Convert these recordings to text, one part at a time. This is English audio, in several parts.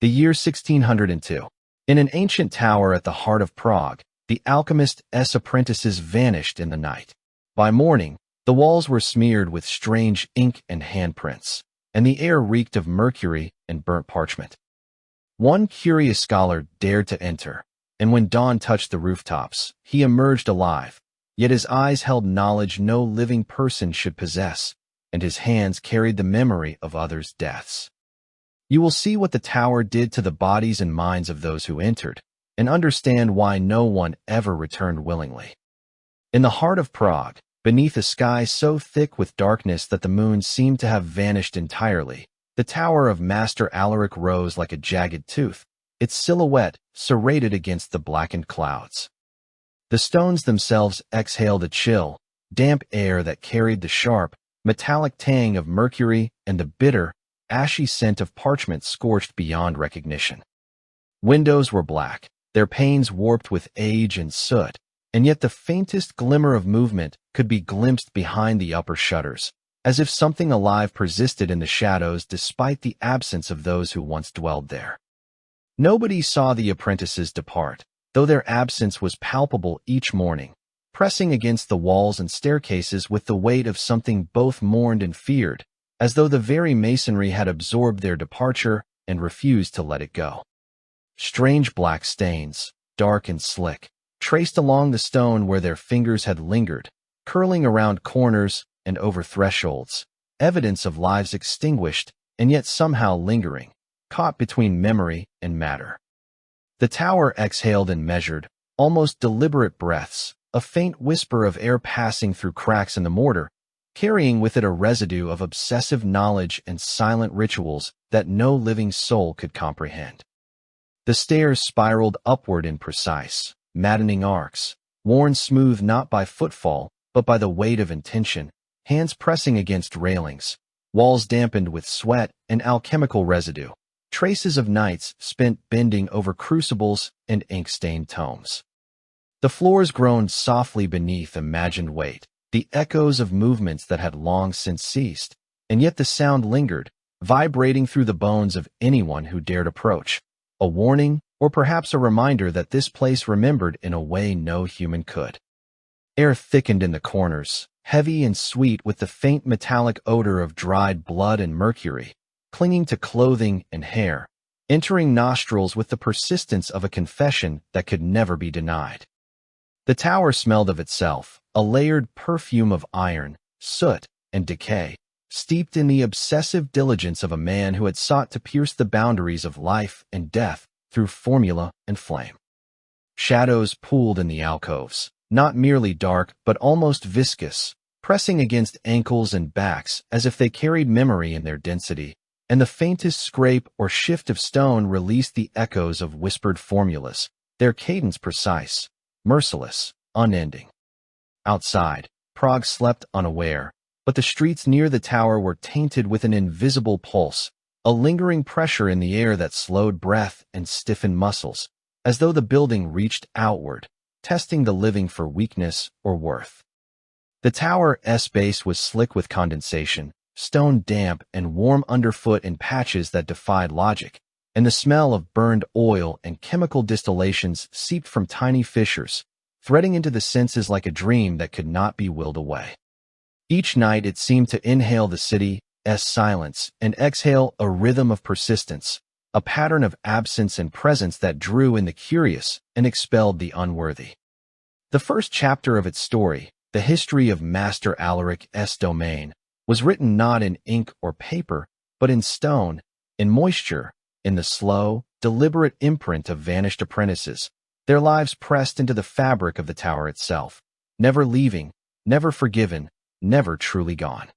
The year 1602. In an ancient tower at the heart of Prague, the Alchemist's apprentices vanished in the night. By morning, the walls were smeared with strange ink and handprints, and the air reeked of mercury and burnt parchment. One curious scholar dared to enter, and when dawn touched the rooftops, he emerged alive, yet his eyes held knowledge no living person should possess, and his hands carried the memory of others' deaths. You will see what the tower did to the bodies and minds of those who entered, and understand why no one ever returned willingly. In the heart of Prague, beneath a sky so thick with darkness that the moon seemed to have vanished entirely, the tower of Master Alaric rose like a jagged tooth, its silhouette serrated against the blackened clouds. The stones themselves exhaled a chill, damp air that carried the sharp, metallic tang of mercury and the bitter, ashy scent of parchment scorched beyond recognition. Windows were black, their panes warped with age and soot, and yet the faintest glimmer of movement could be glimpsed behind the upper shutters, as if something alive persisted in the shadows despite the absence of those who once dwelled there. Nobody saw the apprentices depart, though their absence was palpable each morning, pressing against the walls and staircases with the weight of something both mourned and feared, as though the very masonry had absorbed their departure and refused to let it go. Strange black stains, dark and slick, traced along the stone where their fingers had lingered, curling around corners and over thresholds, evidence of lives extinguished and yet somehow lingering, caught between memory and matter. The tower exhaled in measured, almost deliberate breaths, a faint whisper of air passing through cracks in the mortar, carrying with it a residue of obsessive knowledge and silent rituals that no living soul could comprehend. The stairs spiraled upward in precise, maddening arcs, worn smooth not by footfall, but by the weight of intention, hands pressing against railings, walls dampened with sweat and alchemical residue, traces of nights spent bending over crucibles and ink-stained tomes. The floors groaned softly beneath imagined weight, the echoes of movements that had long since ceased, and yet the sound lingered, vibrating through the bones of anyone who dared approach, a warning or perhaps a reminder that this place remembered in a way no human could. Air thickened in the corners, heavy and sweet with the faint metallic odor of dried blood and mercury, clinging to clothing and hair, entering nostrils with the persistence of a confession that could never be denied. The tower smelled of itself, a layered perfume of iron, soot, and decay, steeped in the obsessive diligence of a man who had sought to pierce the boundaries of life and death through formula and flame. Shadows pooled in the alcoves, not merely dark but almost viscous, pressing against ankles and backs as if they carried memory in their density, and the faintest scrape or shift of stone released the echoes of whispered formulas, their cadence precise, merciless, unending. Outside, Prague slept unaware, but the streets near the tower were tainted with an invisible pulse, a lingering pressure in the air that slowed breath and stiffened muscles, as though the building reached outward, testing the living for weakness or worth. The tower's base was slick with condensation, stone damp and warm underfoot in patches that defied logic, and the smell of burned oil and chemical distillations seeped from tiny fissures, threading into the senses like a dream that could not be willed away. Each night it seemed to inhale the city's silence and exhale a rhythm of persistence, a pattern of absence and presence that drew in the curious and expelled the unworthy. The first chapter of its story, the history of Master Alaric's domain, was written not in ink or paper, but in stone, in moisture, in the slow, deliberate imprint of vanished apprentices, their lives pressed into the fabric of the tower itself, never leaving, never forgiven, never truly gone.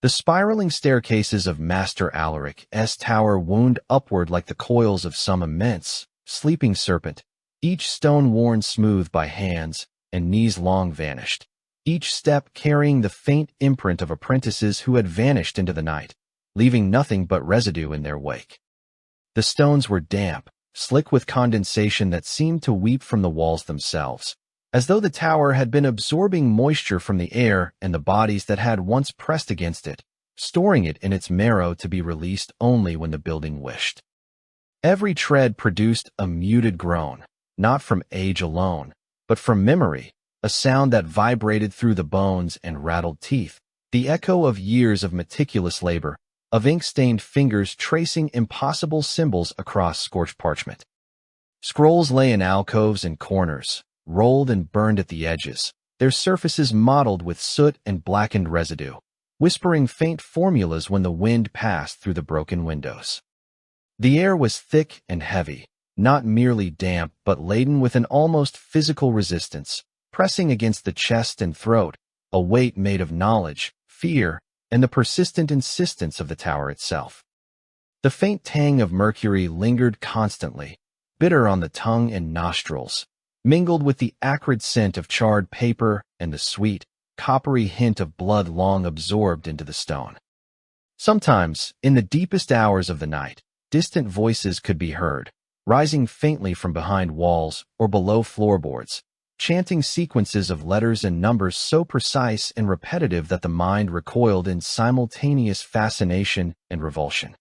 The spiraling staircases of Master Alaric's tower wound upward like the coils of some immense, sleeping serpent, each stone worn smooth by hands and knees long vanished, each step carrying the faint imprint of apprentices who had vanished into the night, leaving nothing but residue in their wake. The stones were damp, slick with condensation that seemed to weep from the walls themselves, as though the tower had been absorbing moisture from the air and the bodies that had once pressed against it, storing it in its marrow to be released only when the building wished. Every tread produced a muted groan, not from age alone, but from memory, a sound that vibrated through the bones and rattled teeth, the echo of years of meticulous labor, of ink-stained fingers tracing impossible symbols across scorched parchment. Scrolls lay in alcoves and corners, rolled and burned at the edges, their surfaces mottled with soot and blackened residue, whispering faint formulas when the wind passed through the broken windows. The air was thick and heavy, not merely damp but laden with an almost physical resistance, pressing against the chest and throat, a weight made of knowledge, fear, and the persistent insistence of the tower itself. The faint tang of mercury lingered constantly, bitter on the tongue and nostrils, mingled with the acrid scent of charred paper and the sweet, coppery hint of blood long absorbed into the stone. Sometimes, in the deepest hours of the night, distant voices could be heard, rising faintly from behind walls or below floorboards, chanting sequences of letters and numbers so precise and repetitive that the mind recoiled in simultaneous fascination and revulsion.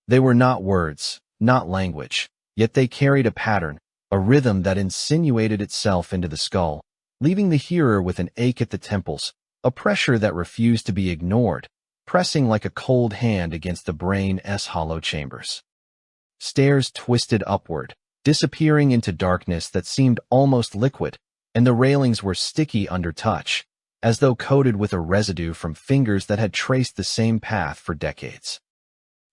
They were not words, not language, yet they carried a pattern, a rhythm that insinuated itself into the skull, leaving the hearer with an ache at the temples, a pressure that refused to be ignored, pressing like a cold hand against the brain's hollow chambers. Stairs twisted upward, disappearing into darkness that seemed almost liquid, and the railings were sticky under touch, as though coated with a residue from fingers that had traced the same path for decades.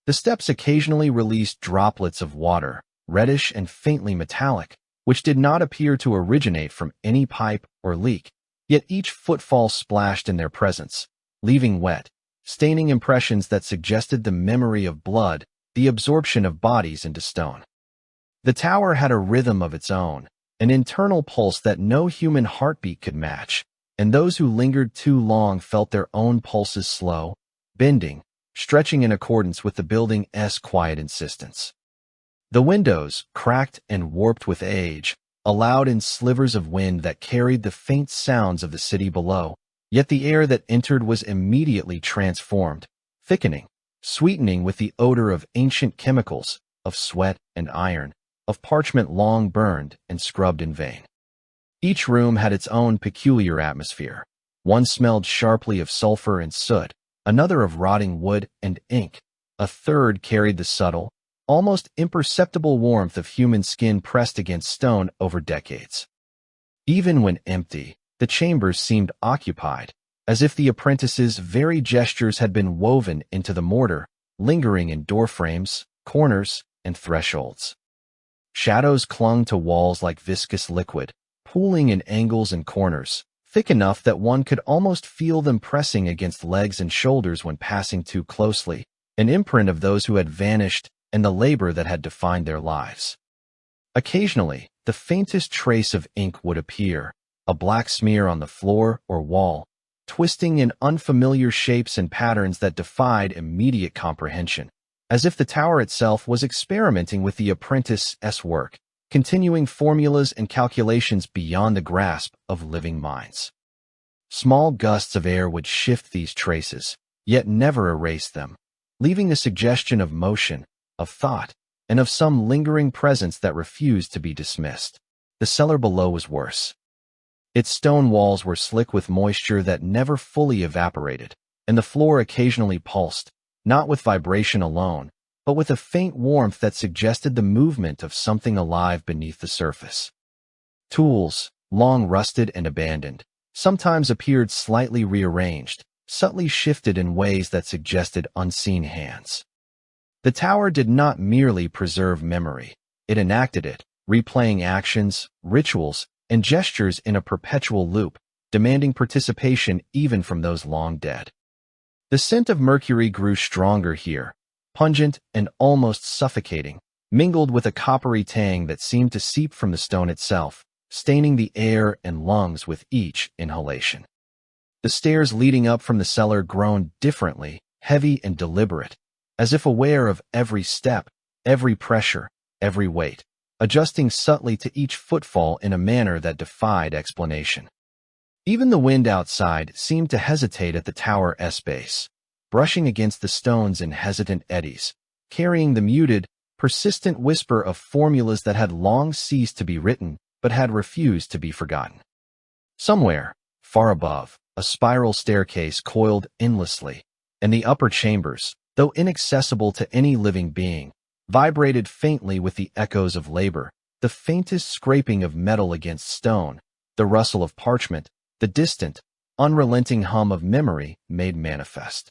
The steps occasionally released droplets of water, reddish and faintly metallic, which did not appear to originate from any pipe or leak, yet each footfall splashed in their presence, leaving wet, staining impressions that suggested the memory of blood, the absorption of bodies into stone. The tower had a rhythm of its own, an internal pulse that no human heartbeat could match, and those who lingered too long felt their own pulses slow, bending, stretching in accordance with the building's quiet insistence. The windows, cracked and warped with age, allowed in slivers of wind that carried the faint sounds of the city below, yet the air that entered was immediately transformed, thickening, sweetening with the odor of ancient chemicals, of sweat and iron, of parchment long burned and scrubbed in vain. Each room had its own peculiar atmosphere. One smelled sharply of sulfur and soot, another of rotting wood and ink, a third carried the subtle, almost imperceptible warmth of human skin pressed against stone over decades. Even when empty, the chambers seemed occupied, as if the apprentices' very gestures had been woven into the mortar, lingering in doorframes, corners, and thresholds. Shadows clung to walls like viscous liquid, pooling in angles and corners, thick enough that one could almost feel them pressing against legs and shoulders when passing too closely, an imprint of those who had vanished and the labor that had defined their lives. Occasionally, the faintest trace of ink would appear, a black smear on the floor or wall, twisting in unfamiliar shapes and patterns that defied immediate comprehension, as if the tower itself was experimenting with the apprentice's work, continuing formulas and calculations beyond the grasp of living minds. Small gusts of air would shift these traces, yet never erase them, leaving a suggestion of motion, of thought, and of some lingering presence that refused to be dismissed. The cellar below was worse. Its stone walls were slick with moisture that never fully evaporated, and the floor occasionally pulsed, not with vibration alone, but with a faint warmth that suggested the movement of something alive beneath the surface. Tools, long rusted and abandoned, sometimes appeared slightly rearranged, subtly shifted in ways that suggested unseen hands. The tower did not merely preserve memory, it enacted it, replaying actions, rituals, and gestures in a perpetual loop, demanding participation even from those long dead. The scent of mercury grew stronger here, pungent and almost suffocating, mingled with a coppery tang that seemed to seep from the stone itself, staining the air and lungs with each inhalation. The stairs leading up from the cellar groaned differently, heavy and deliberate, as if aware of every step, every pressure, every weight, adjusting subtly to each footfall in a manner that defied explanation. Even the wind outside seemed to hesitate at the tower's base, brushing against the stones in hesitant eddies, carrying the muted, persistent whisper of formulas that had long ceased to be written but had refused to be forgotten. Somewhere, far above, a spiral staircase coiled endlessly, and the upper chambers, though inaccessible to any living being, vibrated faintly with the echoes of labor, the faintest scraping of metal against stone, the rustle of parchment, the distant, unrelenting hum of memory made manifest.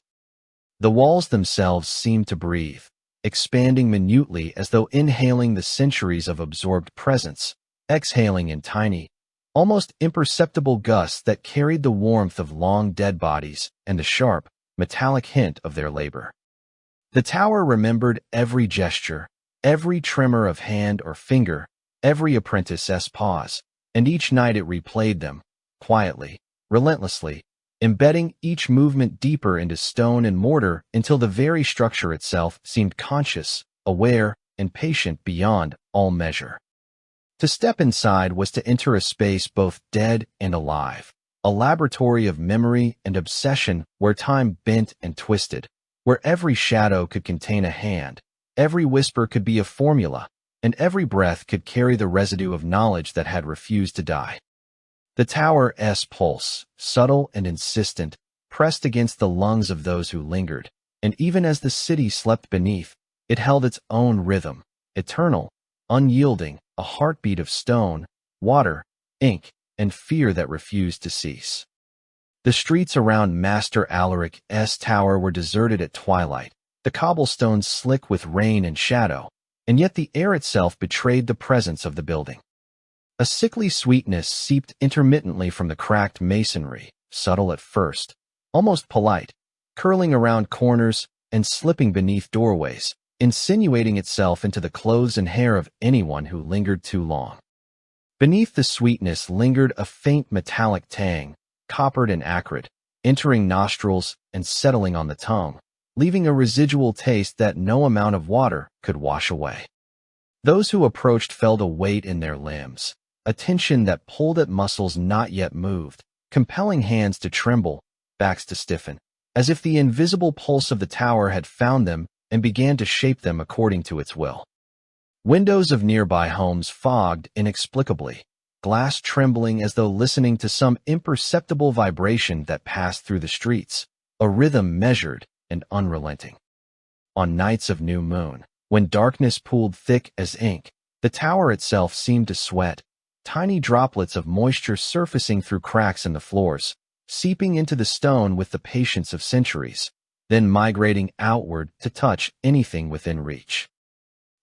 The walls themselves seemed to breathe, expanding minutely as though inhaling the centuries of absorbed presence, exhaling in tiny, almost imperceptible gusts that carried the warmth of long-dead bodies and the sharp, metallic hint of their labor. The tower remembered every gesture, every tremor of hand or finger, every apprentice's pause, and each night it replayed them, quietly, relentlessly, embedding each movement deeper into stone and mortar until the very structure itself seemed conscious, aware, and patient beyond all measure. To step inside was to enter a space both dead and alive, a laboratory of memory and obsession where time bent and twisted, where every shadow could contain a hand, every whisper could be a formula, and every breath could carry the residue of knowledge that had refused to die. The tower's pulse, subtle and insistent, pressed against the lungs of those who lingered, and even as the city slept beneath, it held its own rhythm, eternal, unyielding, a heartbeat of stone, water, ink, and fear that refused to cease. The streets around Master Alaric's tower were deserted at twilight, the cobblestones slick with rain and shadow, and yet the air itself betrayed the presence of the building. A sickly sweetness seeped intermittently from the cracked masonry, subtle at first, almost polite, curling around corners and slipping beneath doorways, insinuating itself into the clothes and hair of anyone who lingered too long. Beneath the sweetness lingered a faint metallic tang, coppered and acrid, entering nostrils and settling on the tongue, leaving a residual taste that no amount of water could wash away. Those who approached felt a weight in their limbs, a tension that pulled at muscles not yet moved, compelling hands to tremble, backs to stiffen, as if the invisible pulse of the tower had found them and began to shape them according to its will. Windows of nearby homes fogged inexplicably, glass trembling as though listening to some imperceptible vibration that passed through the streets, a rhythm measured and unrelenting. On nights of new moon, when darkness pooled thick as ink, the tower itself seemed to sweat, tiny droplets of moisture surfacing through cracks in the floors, seeping into the stone with the patience of centuries, then migrating outward to touch anything within reach.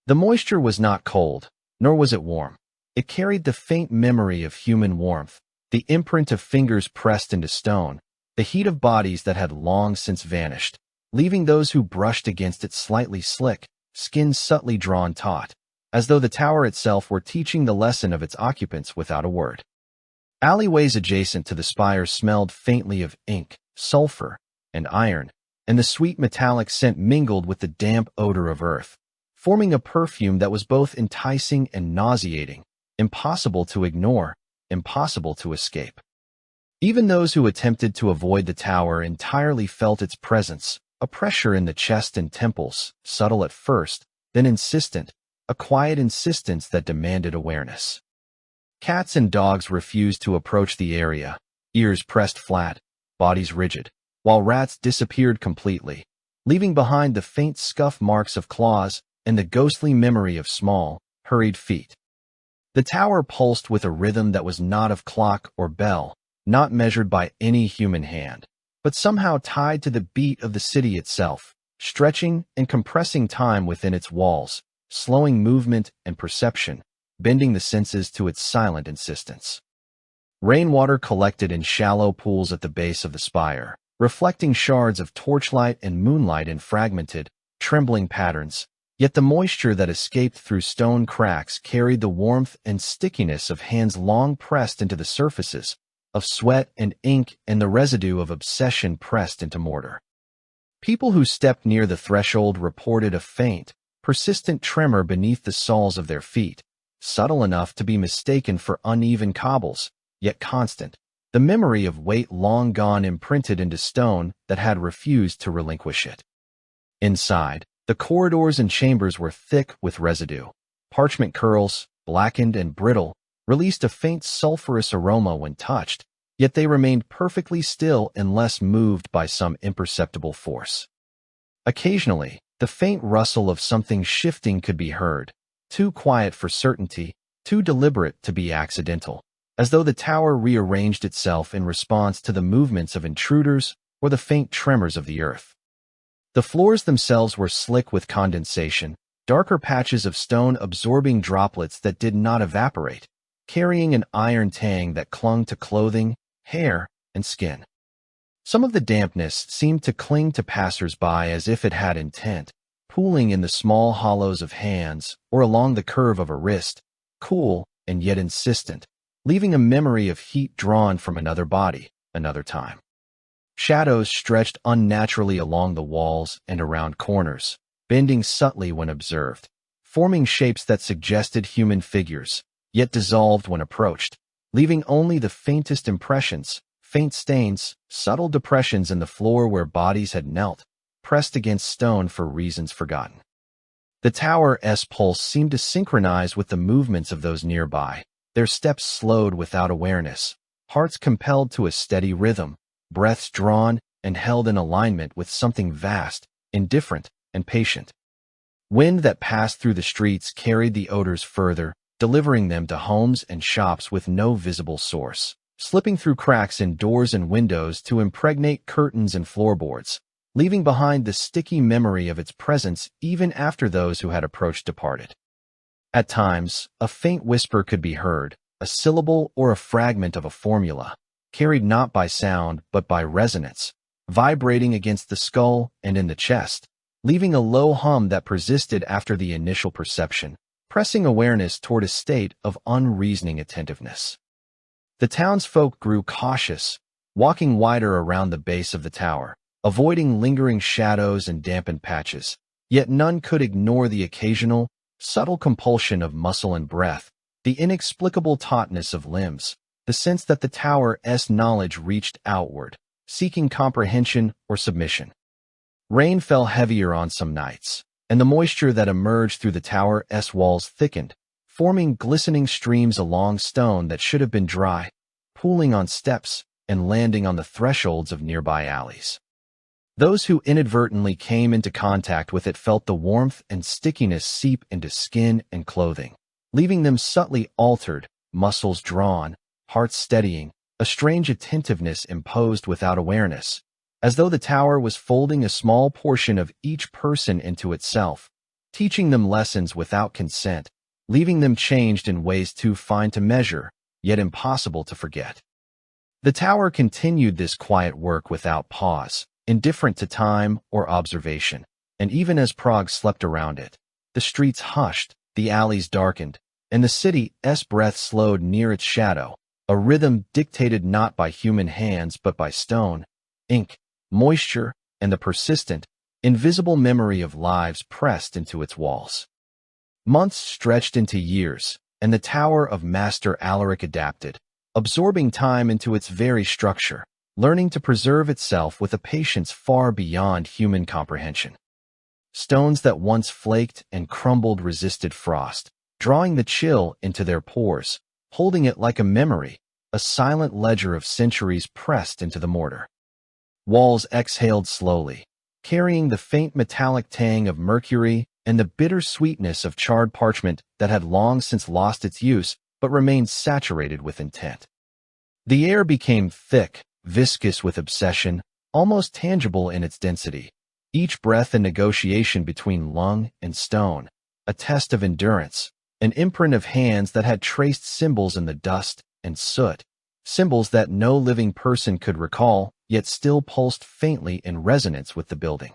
The moisture was not cold, nor was it warm. It carried the faint memory of human warmth, the imprint of fingers pressed into stone, the heat of bodies that had long since vanished, leaving those who brushed against it slightly slick, skin subtly drawn taut, as though the tower itself were teaching the lesson of its occupants without a word. Alleyways adjacent to the spire smelled faintly of ink, sulfur, and iron, and the sweet metallic scent mingled with the damp odor of earth, forming a perfume that was both enticing and nauseating, impossible to ignore, impossible to escape. Even those who attempted to avoid the tower entirely felt its presence, a pressure in the chest and temples, subtle at first, then insistent, a quiet insistence that demanded awareness. Cats and dogs refused to approach the area, ears pressed flat, bodies rigid, while rats disappeared completely, leaving behind the faint scuff marks of claws and the ghostly memory of small, hurried feet. The tower pulsed with a rhythm that was not of clock or bell, not measured by any human hand, but somehow tied to the beat of the city itself, stretching and compressing time within its walls, slowing movement and perception, bending the senses to its silent insistence. Rainwater collected in shallow pools at the base of the spire, reflecting shards of torchlight and moonlight in fragmented, trembling patterns, yet the moisture that escaped through stone cracks carried the warmth and stickiness of hands long pressed into the surfaces, of sweat and ink and the residue of obsession pressed into mortar. People who stepped near the threshold reported a faint, persistent tremor beneath the soles of their feet, subtle enough to be mistaken for uneven cobbles, yet constant, the memory of weight long gone imprinted into stone that had refused to relinquish it. Inside, The corridors and chambers were thick with residue. Parchment curls, blackened and brittle, released a faint sulfurous aroma when touched, yet they remained perfectly still unless moved by some imperceptible force. Occasionally, the faint rustle of something shifting could be heard, too quiet for certainty, too deliberate to be accidental, as though the tower rearranged itself in response to the movements of intruders or the faint tremors of the earth. The floors themselves were slick with condensation, darker patches of stone absorbing droplets that did not evaporate, carrying an iron tang that clung to clothing, hair, and skin. Some of the dampness seemed to cling to passers-by as if it had intent, pooling in the small hollows of hands or along the curve of a wrist, cool and yet insistent, leaving a memory of heat drawn from another body, another time. Shadows stretched unnaturally along the walls and around corners, bending subtly when observed, forming shapes that suggested human figures, yet dissolved when approached, leaving only the faintest impressions, faint stains, subtle depressions in the floor where bodies had knelt, pressed against stone for reasons forgotten. The tower's pulse seemed to synchronize with the movements of those nearby, their steps slowed without awareness, hearts compelled to a steady rhythm, breaths drawn and held in alignment with something vast, indifferent, and patient. Wind that passed through the streets carried the odors further, delivering them to homes and shops with no visible source, slipping through cracks in doors and windows to impregnate curtains and floorboards, leaving behind the sticky memory of its presence even after those who had approached departed. At times, a faint whisper could be heard, a syllable or a fragment of a formula, carried not by sound but by resonance, vibrating against the skull and in the chest, leaving a low hum that persisted after the initial perception, pressing awareness toward a state of unreasoning attentiveness. The townsfolk grew cautious, walking wider around the base of the tower, avoiding lingering shadows and dampened patches, yet none could ignore the occasional, subtle compulsion of muscle and breath, the inexplicable tautness of limbs, the sense that the tower's knowledge reached outward, seeking comprehension or submission. Rain fell heavier on some nights, and the moisture that emerged through the tower's walls thickened, forming glistening streams along stone that should have been dry, pooling on steps and landing on the thresholds of nearby alleys. Those who inadvertently came into contact with it felt the warmth and stickiness seep into skin and clothing, leaving them subtly altered, muscles drawn, hearts steadying, a strange attentiveness imposed without awareness, as though the tower was folding a small portion of each person into itself, teaching them lessons without consent, leaving them changed in ways too fine to measure, yet impossible to forget. The tower continued this quiet work without pause, indifferent to time or observation, and even as Prague slept around it, the streets hushed, the alleys darkened, and the city's breath slowed near its shadow, a rhythm dictated not by human hands but by stone, ink, moisture, and the persistent, invisible memory of lives pressed into its walls. Months stretched into years, and the tower of Master Alaric adapted, absorbing time into its very structure, learning to preserve itself with a patience far beyond human comprehension. Stones that once flaked and crumbled resisted frost, drawing the chill into their pores, holding it like a memory, a silent ledger of centuries pressed into the mortar. Walls exhaled slowly, carrying the faint metallic tang of mercury and the bitter sweetness of charred parchment that had long since lost its use but remained saturated with intent. The air became thick, viscous with obsession, almost tangible in its density, each breath a negotiation between lung and stone, a test of endurance, an imprint of hands that had traced symbols in the dust and soot, symbols that no living person could recall, yet still pulsed faintly in resonance with the building.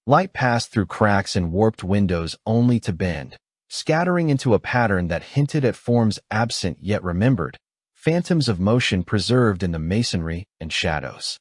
Light passed through cracks and warped windows only to bend, scattering into a pattern that hinted at forms absent yet remembered, phantoms of motion preserved in the masonry and shadows.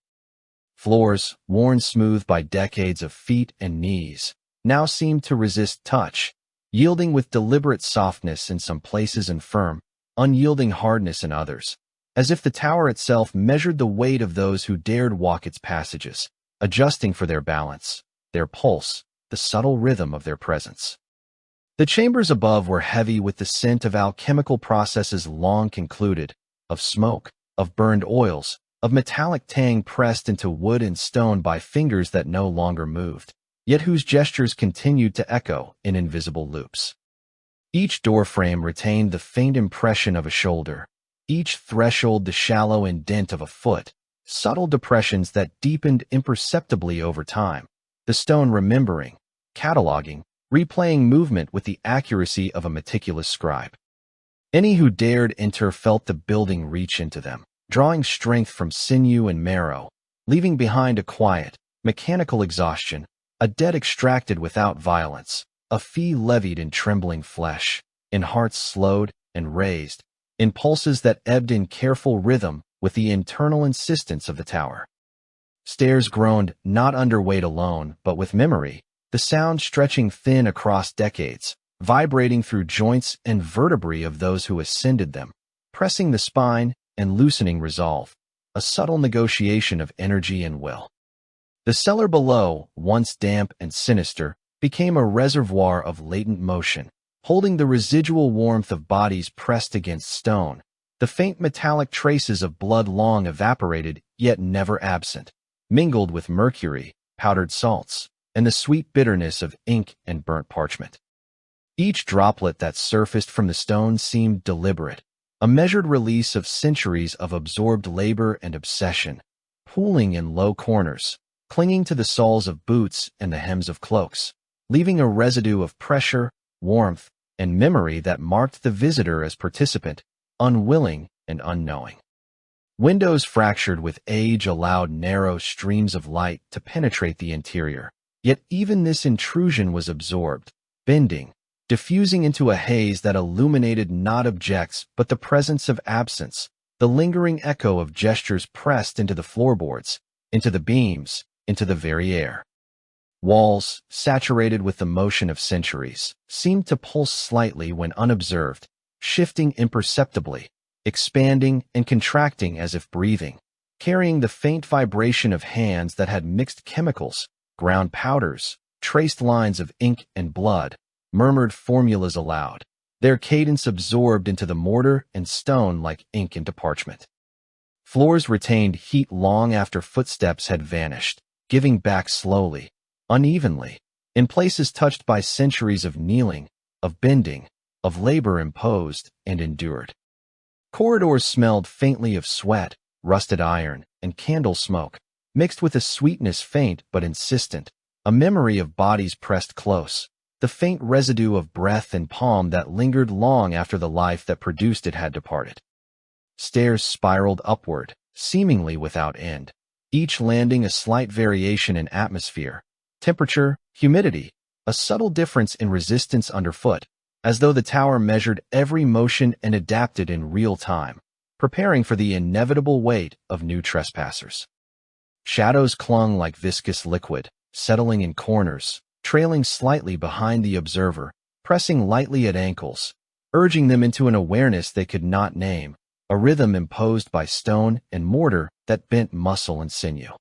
Floors, worn smooth by decades of feet and knees, now seemed to resist touch, yielding with deliberate softness in some places and firm, unyielding hardness in others, as if the tower itself measured the weight of those who dared walk its passages, adjusting for their balance, their pulse, the subtle rhythm of their presence. The chambers above were heavy with the scent of alchemical processes long concluded, of smoke, of burned oils, of metallic tang pressed into wood and stone by fingers that no longer moved, yet whose gestures continued to echo in invisible loops. Each doorframe retained the faint impression of a shoulder, each threshold the shallow indent of a foot, subtle depressions that deepened imperceptibly over time, the stone remembering, cataloging, replaying movement with the accuracy of a meticulous scribe. Any who dared enter felt the building reach into them, drawing strength from sinew and marrow, leaving behind a quiet, mechanical exhaustion, a debt extracted without violence, a fee levied in trembling flesh, in hearts slowed and raised, in pulses that ebbed in careful rhythm with the internal insistence of the tower. Stairs groaned not under weight alone, but with memory, the sound stretching thin across decades, vibrating through joints and vertebrae of those who ascended them, pressing the spine and loosening resolve, a subtle negotiation of energy and will. The cellar below, once damp and sinister, became a reservoir of latent motion, holding the residual warmth of bodies pressed against stone, the faint metallic traces of blood long evaporated yet never absent, mingled with mercury, powdered salts, and the sweet bitterness of ink and burnt parchment. Each droplet that surfaced from the stone seemed deliberate, a measured release of centuries of absorbed labor and obsession, pooling in low corners, clinging to the soles of boots and the hems of cloaks, leaving a residue of pressure, warmth, and memory that marked the visitor as participant, unwilling and unknowing. Windows fractured with age allowed narrow streams of light to penetrate the interior, yet even this intrusion was absorbed, bending, diffusing into a haze that illuminated not objects but the presence of absence, the lingering echo of gestures pressed into the floorboards, into the beams, into the very air. Walls, saturated with the motion of centuries, seemed to pulse slightly when unobserved, shifting imperceptibly, expanding and contracting as if breathing, carrying the faint vibration of hands that had mixed chemicals, ground powders, traced lines of ink and blood, murmured formulas aloud, their cadence absorbed into the mortar and stone like ink into parchment. Floors retained heat long after footsteps had vanished, giving back slowly, unevenly, in places touched by centuries of kneeling, of bending, of labor imposed and endured. Corridors smelled faintly of sweat, rusted iron, and candle smoke, mixed with a sweetness faint but insistent, a memory of bodies pressed close, the faint residue of breath and palm that lingered long after the life that produced it had departed. Stairs spiraled upward, seemingly without end, each landing a slight variation in atmosphere, temperature, humidity, a subtle difference in resistance underfoot, as though the tower measured every motion and adapted in real time, preparing for the inevitable weight of new trespassers. Shadows clung like viscous liquid, settling in corners, trailing slightly behind the observer, pressing lightly at ankles, urging them into an awareness they could not name, a rhythm imposed by stone and mortar that bent muscle and sinew.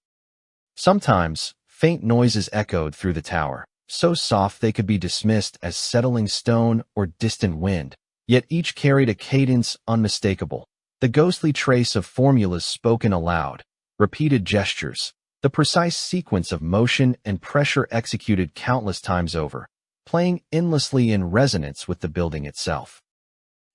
Sometimes, faint noises echoed through the tower, so soft they could be dismissed as settling stone or distant wind, yet each carried a cadence unmistakable, the ghostly trace of formulas spoken aloud, repeated gestures, the precise sequence of motion and pressure executed countless times over, playing endlessly in resonance with the building itself.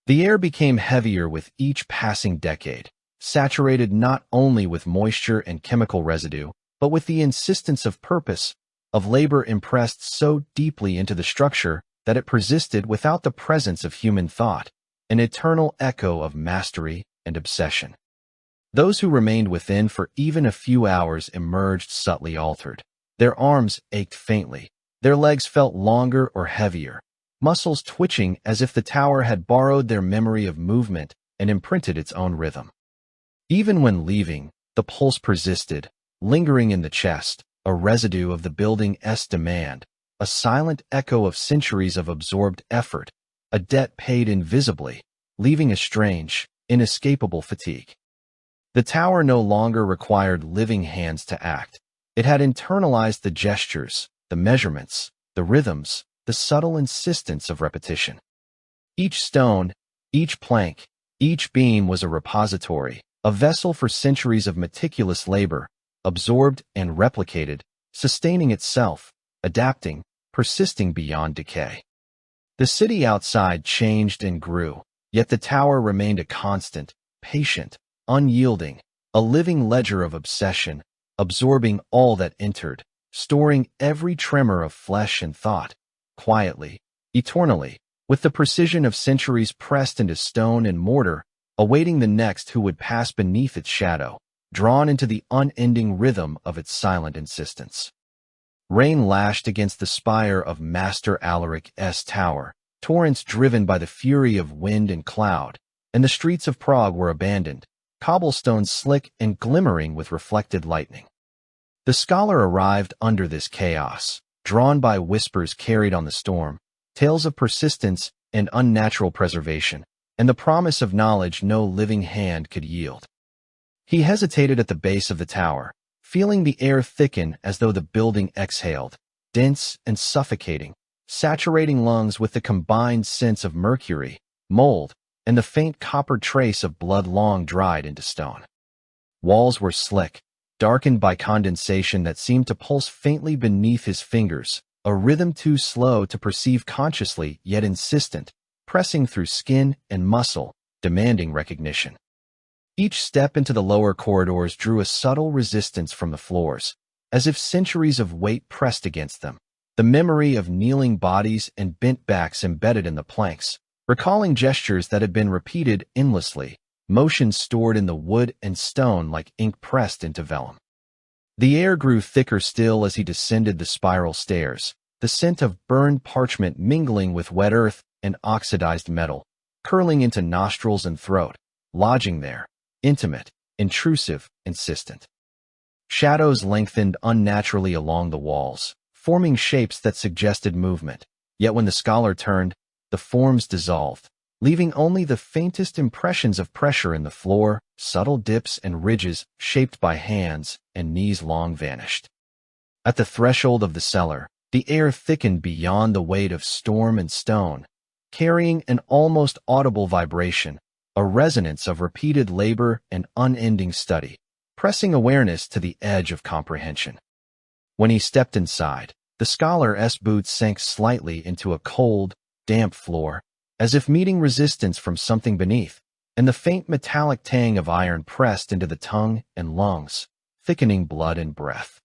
The air became heavier with each passing decade, saturated not only with moisture and chemical residue, but with the insistence of purpose, of labor impressed so deeply into the structure that it persisted without the presence of human thought, an eternal echo of mastery and obsession. Those who remained within for even a few hours emerged subtly altered. Their arms ached faintly, their legs felt longer or heavier, muscles twitching as if the tower had borrowed their memory of movement and imprinted its own rhythm. Even when leaving, the pulse persisted, lingering in the chest, a residue of the building's demand, a silent echo of centuries of absorbed effort, a debt paid invisibly, leaving a strange, inescapable fatigue. The tower no longer required living hands to act. It had internalized the gestures, the measurements, the rhythms, the subtle insistence of repetition. Each stone, each plank, each beam was a repository, a vessel for centuries of meticulous labor, absorbed and replicated, sustaining itself, adapting, persisting beyond decay. The city outside changed and grew, yet the tower remained a constant, patient, unyielding, a living ledger of obsession, absorbing all that entered, storing every tremor of flesh and thought, quietly, eternally, with the precision of centuries pressed into stone and mortar, awaiting the next who would pass beneath its shadow, drawn into the unending rhythm of its silent insistence. Rain lashed against the spire of Master Alaric's tower, torrents driven by the fury of wind and cloud, and the streets of Prague were abandoned, cobblestones slick and glimmering with reflected lightning. The scholar arrived under this chaos, drawn by whispers carried on the storm, tales of persistence and unnatural preservation, and the promise of knowledge no living hand could yield. He hesitated at the base of the tower, feeling the air thicken as though the building exhaled, dense and suffocating, saturating lungs with the combined scents of mercury, mold, and the faint copper trace of blood long dried into stone. Walls were slick, darkened by condensation that seemed to pulse faintly beneath his fingers, a rhythm too slow to perceive consciously yet insistent, pressing through skin and muscle, demanding recognition. Each step into the lower corridors drew a subtle resistance from the floors, as if centuries of weight pressed against them, the memory of kneeling bodies and bent backs embedded in the planks, recalling gestures that had been repeated endlessly, motions stored in the wood and stone like ink pressed into vellum. The air grew thicker still as he descended the spiral stairs, the scent of burned parchment mingling with wet earth and oxidized metal, curling into nostrils and throat, lodging there, intimate, intrusive, insistent. Shadows lengthened unnaturally along the walls, forming shapes that suggested movement, yet when the scholar turned, the forms dissolved, leaving only the faintest impressions of pressure in the floor, subtle dips and ridges shaped by hands and knees long vanished. At the threshold of the cellar, the air thickened beyond the weight of storm and stone, carrying an almost audible vibration, a resonance of repeated labor and unending study, pressing awareness to the edge of comprehension. When he stepped inside, the scholar's boots sank slightly into a cold, damp floor, as if meeting resistance from something beneath, and the faint metallic tang of iron pressed into the tongue and lungs, thickening blood and breath.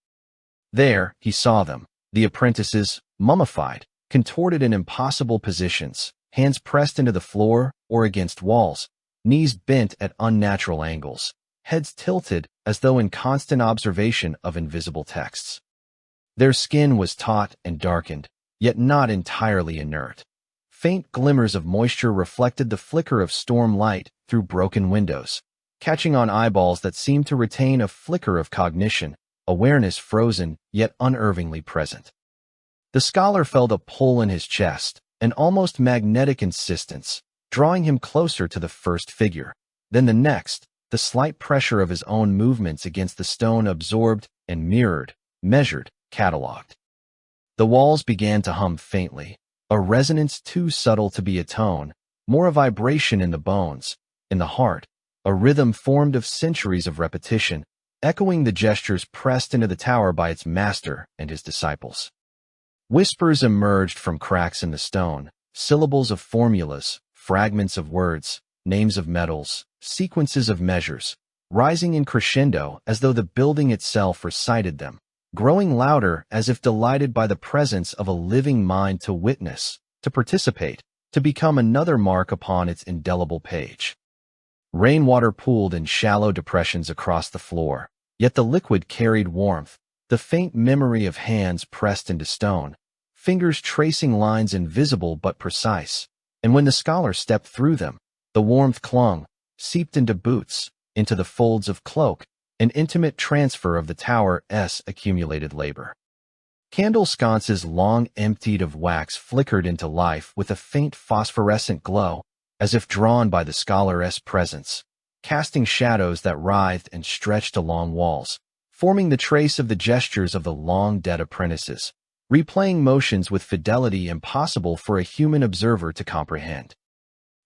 There, he saw them, the apprentices, mummified, contorted in impossible positions, hands pressed into the floor or against walls, knees bent at unnatural angles, heads tilted as though in constant observation of invisible texts. Their skin was taut and darkened, yet not entirely inert. Faint glimmers of moisture reflected the flicker of storm light through broken windows, catching on eyeballs that seemed to retain a flicker of cognition, awareness frozen yet unervingly present. The scholar felt a pull in his chest, an almost magnetic insistence, drawing him closer to the first figure. Then the next, the slight pressure of his own movements against the stone absorbed and mirrored, measured, catalogued. The walls began to hum faintly, a resonance too subtle to be a tone, more a vibration in the bones, in the heart, a rhythm formed of centuries of repetition, echoing the gestures pressed into the tower by its master and his disciples. Whispers emerged from cracks in the stone, syllables of formulas, fragments of words, names of metals, sequences of measures, rising in crescendo as though the building itself recited them, growing louder as if delighted by the presence of a living mind to witness, to participate, to become another mark upon its indelible page. Rainwater pooled in shallow depressions across the floor, yet the liquid carried warmth, the faint memory of hands pressed into stone, fingers tracing lines invisible but precise, and when the scholar stepped through them, the warmth clung, seeped into boots, into the folds of cloak, an intimate transfer of the tower's accumulated labor. Candle sconces long emptied of wax flickered into life with a faint phosphorescent glow, as if drawn by the scholar's presence, casting shadows that writhed and stretched along walls, forming the trace of the gestures of the long-dead apprentices, replaying motions with fidelity impossible for a human observer to comprehend.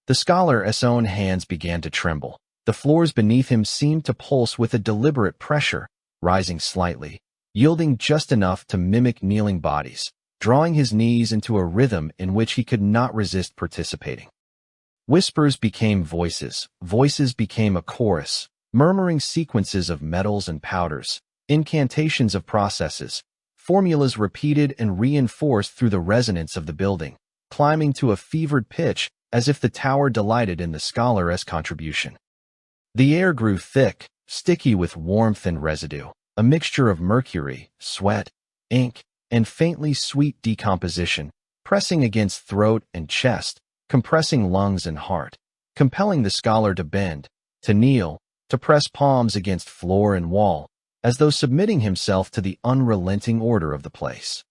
The scholar's own hands began to tremble. The floors beneath him seemed to pulse with a deliberate pressure, rising slightly, yielding just enough to mimic kneeling bodies, drawing his knees into a rhythm in which he could not resist participating. Whispers became voices, voices became a chorus, murmuring sequences of metals and powders, incantations of processes, formulas repeated and reinforced through the resonance of the building, climbing to a fevered pitch as if the tower delighted in the scholar's contribution. The air grew thick, sticky with warmth and residue, a mixture of mercury, sweat, ink, and faintly sweet decomposition, pressing against throat and chest, compressing lungs and heart, compelling the scholar to bend, to kneel, to press palms against floor and wall, as though submitting himself to the unrelenting order of the place.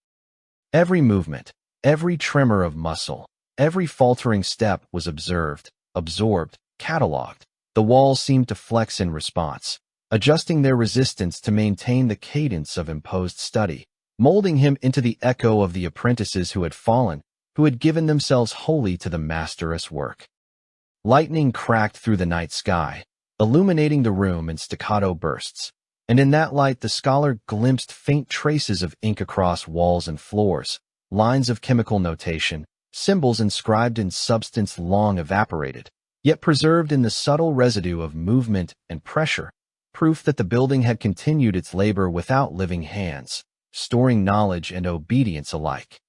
Every movement, every tremor of muscle, every faltering step was observed, absorbed, catalogued. The walls seemed to flex in response, adjusting their resistance to maintain the cadence of imposed study, molding him into the echo of the apprentices who had fallen, who had given themselves wholly to the master's work. Lightning cracked through the night sky, illuminating the room in staccato bursts, and in that light the scholar glimpsed faint traces of ink across walls and floors, lines of chemical notation, symbols inscribed in substance long evaporated, yet preserved in the subtle residue of movement and pressure, proof that the building had continued its labor without living hands, storing knowledge and obedience alike.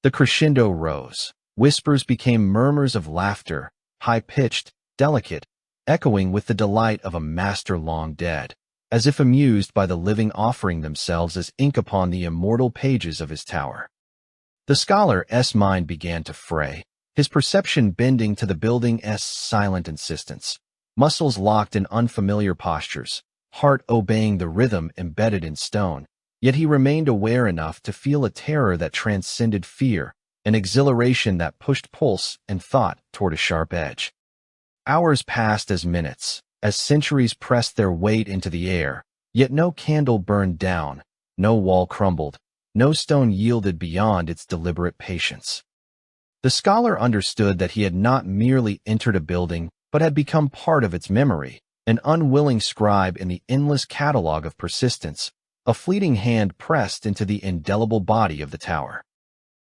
The crescendo rose. Whispers became murmurs of laughter, high-pitched, delicate, echoing with the delight of a master long dead, as if amused by the living offering themselves as ink upon the immortal pages of his tower. The scholar's mind began to fray, his perception bending to the building's silent insistence, muscles locked in unfamiliar postures, heart obeying the rhythm embedded in stone. Yet he remained aware enough to feel a terror that transcended fear, an exhilaration that pushed pulse and thought toward a sharp edge. Hours passed as minutes, as centuries pressed their weight into the air, yet no candle burned down, no wall crumbled, no stone yielded beyond its deliberate patience. The scholar understood that he had not merely entered a building, but had become part of its memory, an unwilling scribe in the endless catalog of persistence, a fleeting hand pressed into the indelible body of the tower.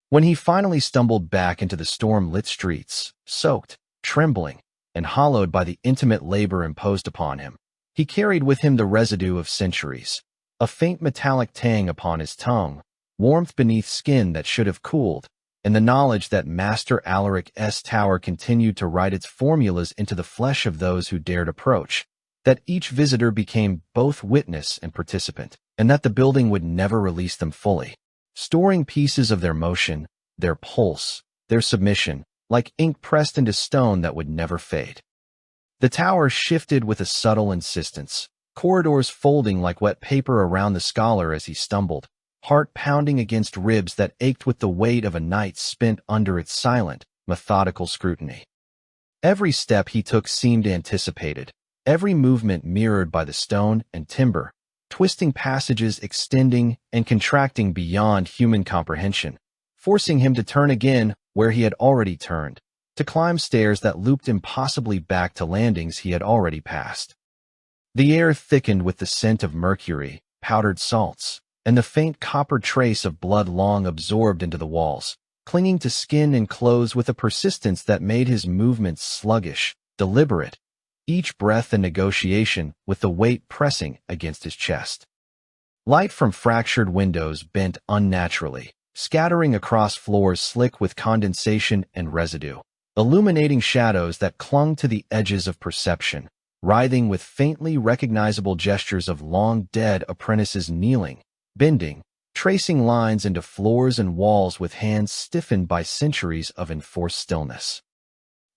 When he finally stumbled back into the storm-lit streets, soaked, trembling, and hollowed by the intimate labor imposed upon him, he carried with him the residue of centuries, a faint metallic tang upon his tongue, warmth beneath skin that should have cooled, and the knowledge that Master Alaric's tower continued to write its formulas into the flesh of those who dared approach, that each visitor became both witness and participant, and that the building would never release them fully, storing pieces of their motion, their pulse, their submission, like ink pressed into stone that would never fade. The tower shifted with a subtle insistence, corridors folding like wet paper around the scholar as he stumbled, heart pounding against ribs that ached with the weight of a night spent under its silent, methodical scrutiny. Every step he took seemed anticipated, every movement mirrored by the stone and timber, twisting passages extending and contracting beyond human comprehension, forcing him to turn again where he had already turned, to climb stairs that looped impossibly back to landings he had already passed. The air thickened with the scent of mercury, powdered salts, and the faint copper trace of blood long absorbed into the walls, clinging to skin and clothes with a persistence that made his movements sluggish, deliberate, each breath a negotiation with the weight pressing against his chest. Light from fractured windows bent unnaturally, scattering across floors slick with condensation and residue, illuminating shadows that clung to the edges of perception, writhing with faintly recognizable gestures of long-dead apprentices kneeling, bending, tracing lines into floors and walls with hands stiffened by centuries of enforced stillness.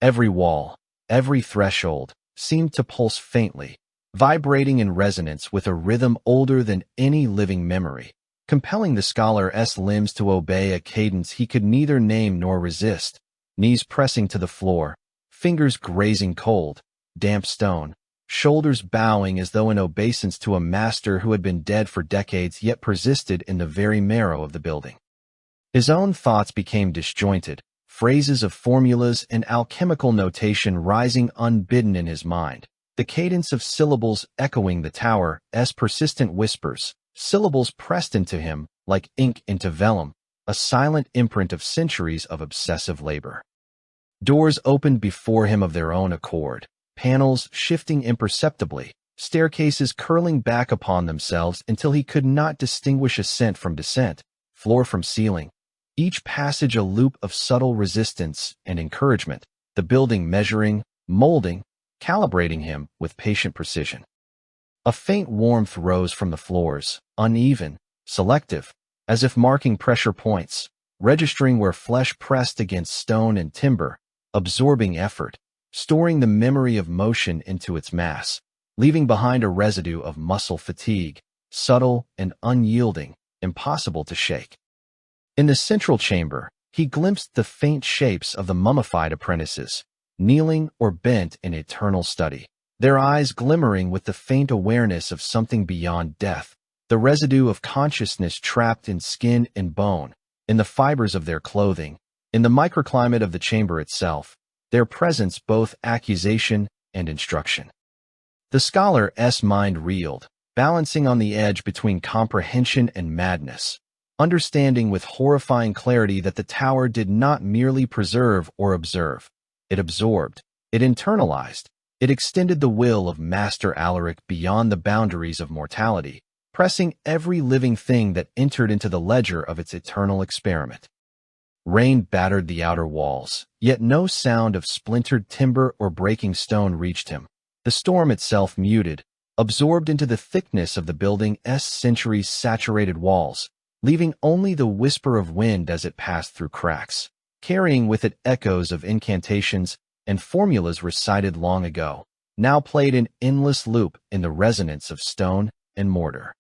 Every wall, every threshold, seemed to pulse faintly, vibrating in resonance with a rhythm older than any living memory, compelling the scholar's limbs to obey a cadence he could neither name nor resist, knees pressing to the floor, fingers grazing cold, damp stone, shoulders bowing as though in obeisance to a master who had been dead for decades yet persisted in the very marrow of the building. His own thoughts became disjointed, phrases of formulas and alchemical notation rising unbidden in his mind, the cadence of syllables echoing the tower's persistent whispers, syllables pressed into him like ink into vellum, a silent imprint of centuries of obsessive labor. Doors opened before him of their own accord, panels shifting imperceptibly, staircases curling back upon themselves until he could not distinguish ascent from descent, floor from ceiling, each passage a loop of subtle resistance and encouragement, the building measuring, molding, calibrating him with patient precision. A faint warmth rose from the floors, uneven, selective, as if marking pressure points, registering where flesh pressed against stone and timber, absorbing effort, storing the memory of motion into its mass, leaving behind a residue of muscle fatigue, subtle and unyielding, impossible to shake. In the central chamber, he glimpsed the faint shapes of the mummified apprentices, kneeling or bent in eternal study, their eyes glimmering with the faint awareness of something beyond death, the residue of consciousness trapped in skin and bone, in the fibers of their clothing, in the microclimate of the chamber itself, their presence both accusation and instruction. The scholar's mind reeled, balancing on the edge between comprehension and madness, understanding with horrifying clarity that the tower did not merely preserve or observe. It absorbed, it internalized, it extended the will of Master Alaric beyond the boundaries of mortality, pressing every living thing that entered into the ledger of its eternal experiment. Rain battered the outer walls, yet no sound of splintered timber or breaking stone reached him. The storm itself muted, absorbed into the thickness of the building's centuries-saturated walls, leaving only the whisper of wind as it passed through cracks, carrying with it echoes of incantations and formulas recited long ago, now played in endless loop in the resonance of stone and mortar.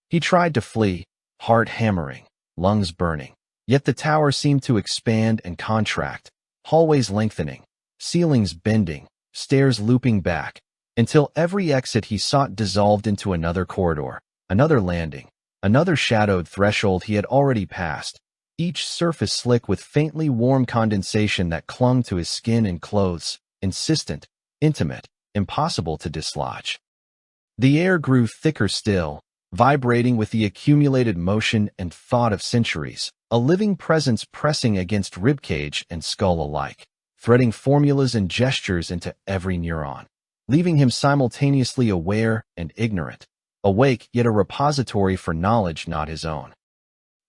He tried to flee, heart hammering, lungs burning, yet the tower seemed to expand and contract, hallways lengthening, ceilings bending, stairs looping back, until every exit he sought dissolved into another corridor, another landing, another shadowed threshold he had already passed, each surface slick with faintly warm condensation that clung to his skin and clothes, insistent, intimate, impossible to dislodge. The air grew thicker still, vibrating with the accumulated motion and thought of centuries, a living presence pressing against ribcage and skull alike, threading formulas and gestures into every neuron, leaving him simultaneously aware and ignorant, awake yet a repository for knowledge not his own.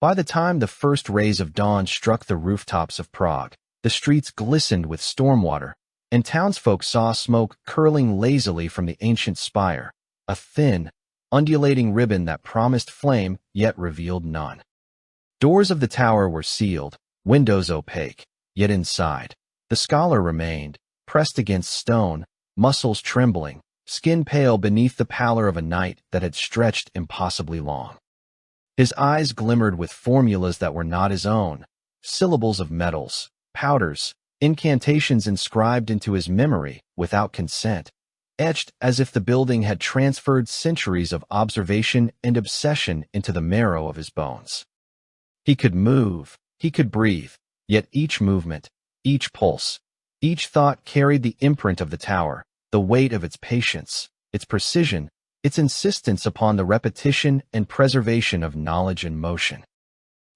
By the time the first rays of dawn struck the rooftops of Prague, the streets glistened with stormwater, and townsfolk saw smoke curling lazily from the ancient spire, a thin, undulating ribbon that promised flame yet revealed none. Doors of the tower were sealed, windows opaque, yet inside, the scholar remained, pressed against stone, muscles trembling, skin pale beneath the pallor of a night that had stretched impossibly long. His eyes glimmered with formulas that were not his own, syllables of metals, powders, incantations inscribed into his memory without consent, etched as if the building had transferred centuries of observation and obsession into the marrow of his bones. He could move, he could breathe, yet each movement, each pulse, each thought carried the imprint of the tower, the weight of its patience, its precision, its insistence upon the repetition and preservation of knowledge and motion.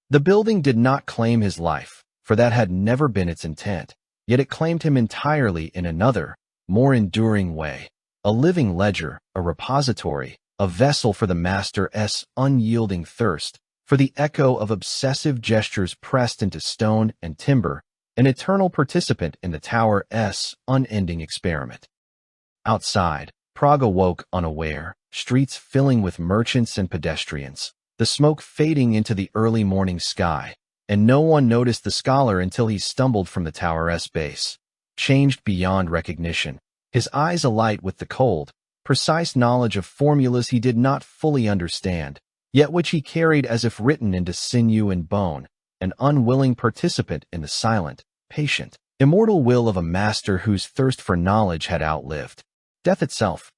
The building did not claim his life, for that had never been its intent, yet it claimed him entirely in another, more enduring way, a living ledger, a repository, a vessel for the Master's unyielding thirst, for the echo of obsessive gestures pressed into stone and timber, an eternal participant in the tower's unending experiment. Outside, Prague awoke unaware, streets filling with merchants and pedestrians, the smoke fading into the early morning sky, and no one noticed the scholar until he stumbled from the tower's base, changed beyond recognition, his eyes alight with the cold, precise knowledge of formulas he did not fully understand, yet which he carried as if written into sinew and bone, an unwilling participant in the silent, patient, immortal will of a master whose thirst for knowledge had outlived death itself.